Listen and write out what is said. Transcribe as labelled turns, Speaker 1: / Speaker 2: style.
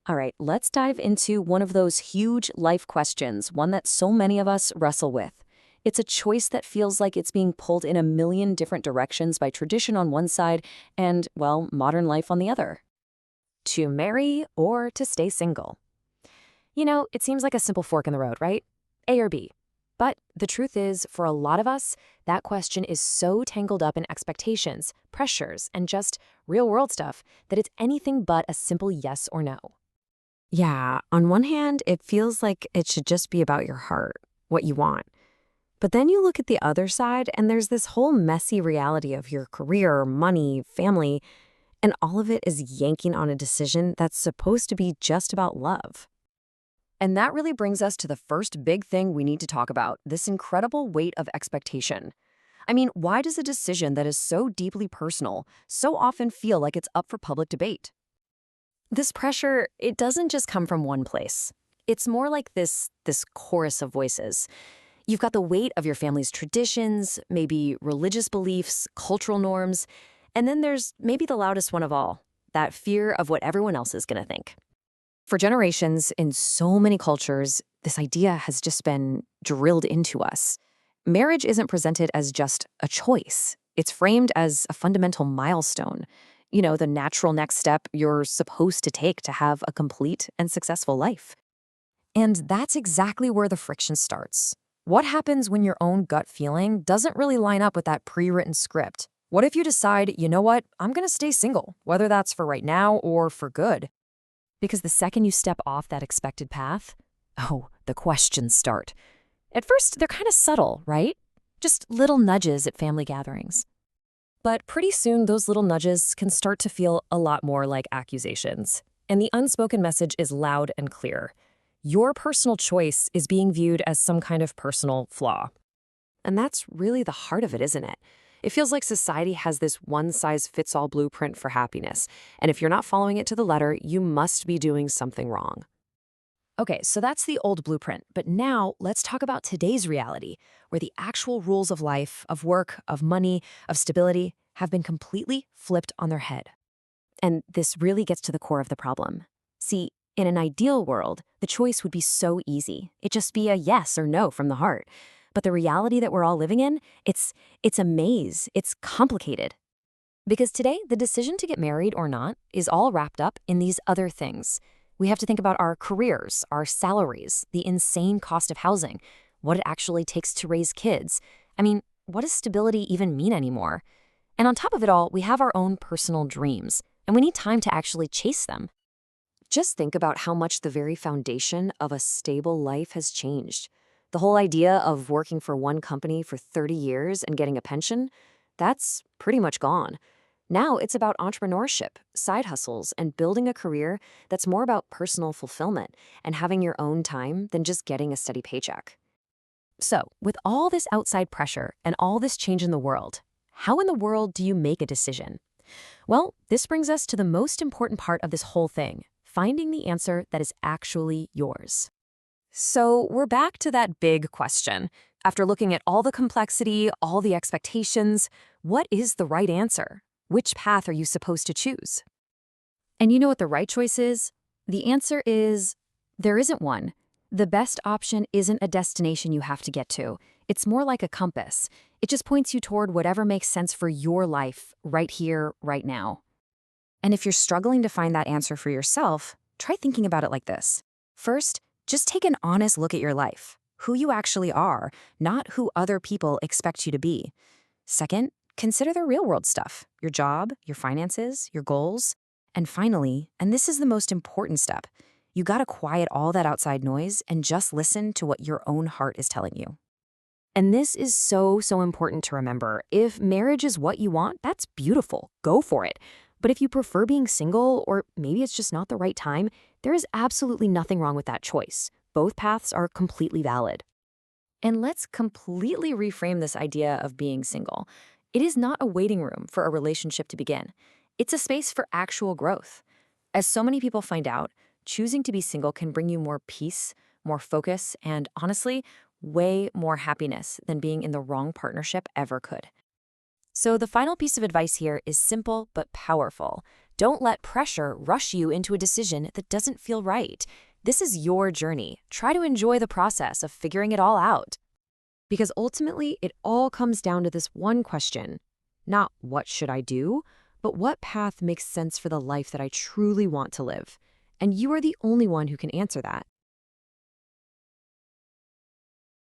Speaker 1: All right, let's dive into one of those huge life questions, one that so many of us wrestle with. It's a choice that feels like it's being pulled in a million different directions by tradition on one side and, well, modern life on the other. To marry or to stay single? It seems like a simple fork in the road, right? A or B. But the truth is, for a lot of us, that question is so tangled up in expectations, pressures, and just real world stuff that it's anything but a simple yes or no. Yeah, on one hand, it feels like it should just be about your heart, what you want. But then you look at the other side, and there's this whole messy reality of your career, money, family, and all of it is yanking on a decision that's supposed to be just about love. And that really brings us to the first big thing we need to talk about, this incredible weight of expectation. I mean, why does a decision that is so deeply personal so often feel like it's up for public debate? This pressure, it doesn't just come from one place. It's more like this chorus of voices. You've got the weight of your family's traditions, maybe religious beliefs, cultural norms, and then there's maybe the loudest one of all, that fear of what everyone else is going to think. For generations, in so many cultures, this idea has just been drilled into us. Marriage isn't presented as just a choice. It's framed as a fundamental milestone. The natural next step you're supposed to take to have a complete and successful life. And that's exactly where the friction starts. What happens when your own gut feeling doesn't really line up with that pre-written script? What if you decide, you know what, I'm going to stay single, whether that's for right now or for good? Because the second you step off that expected path, oh, the questions start. At first, they're kind of subtle, right? Just little nudges at family gatherings. But pretty soon, those little nudges can start to feel a lot more like accusations. And the unspoken message is loud and clear. Your personal choice is being viewed as some kind of personal flaw. And that's really the heart of it, isn't it? It feels like society has this one-size-fits-all blueprint for happiness, and if you're not following it to the letter, you must be doing something wrong. Okay, so that's the old blueprint, but now let's talk about today's reality, where the actual rules of life, of work, of money, of stability have been completely flipped on their head. And this really gets to the core of the problem. See, in an ideal world, the choice would be so easy. It'd just be a yes or no from the heart. But the reality that we're all living in, it's a maze. It's complicated. Because today, the decision to get married or not is all wrapped up in these other things. We have to think about our careers, our salaries, the insane cost of housing, what it actually takes to raise kids. I mean, what does stability even mean anymore? And on top of it all, we have our own personal dreams, and we need time to actually chase them. Just think about how much the very foundation of a stable life has changed. The whole idea of working for one company for 30 years and getting a pension, that's pretty much gone. Now it's about entrepreneurship, side hustles, and building a career that's more about personal fulfillment and having your own time than just getting a steady paycheck. So, with all this outside pressure and all this change in the world, how in the world do you make a decision? Well, this brings us to the most important part of this whole thing, finding the answer that is actually yours. So we're back to that big question. After looking at all the complexity, all the expectations, what is the right answer? Which path are you supposed to choose? And you know what the right choice is? The answer is there isn't one. The best option isn't a destination you have to get to. It's more like a compass. It just points you toward whatever makes sense for your life right here, right now. And if you're struggling to find that answer for yourself, try thinking about it like this. First, just take an honest look at your life, who you actually are, not who other people expect you to be. Second, consider the real-world stuff, your job, your finances, your goals. And finally, and this is the most important step, you gotta quiet all that outside noise and just listen to what your own heart is telling you. And this is so important to remember. If marriage is what you want, that's beautiful. Go for it. But if you prefer being single, or maybe it's just not the right time, there is absolutely nothing wrong with that choice. Both paths are completely valid. And let's completely reframe this idea of being single. It is not a waiting room for a relationship to begin. It's a space for actual growth. As so many people find out, choosing to be single can bring you more peace, more focus, and honestly, way more happiness than being in the wrong partnership ever could. So the final piece of advice here is simple but powerful. Don't let pressure rush you into a decision that doesn't feel right. This is your journey. Try to enjoy the process of figuring it all out. Because ultimately, it all comes down to this one question. Not what should I do, but what path makes sense for the life that I truly want to live. And you are the only one who can answer that.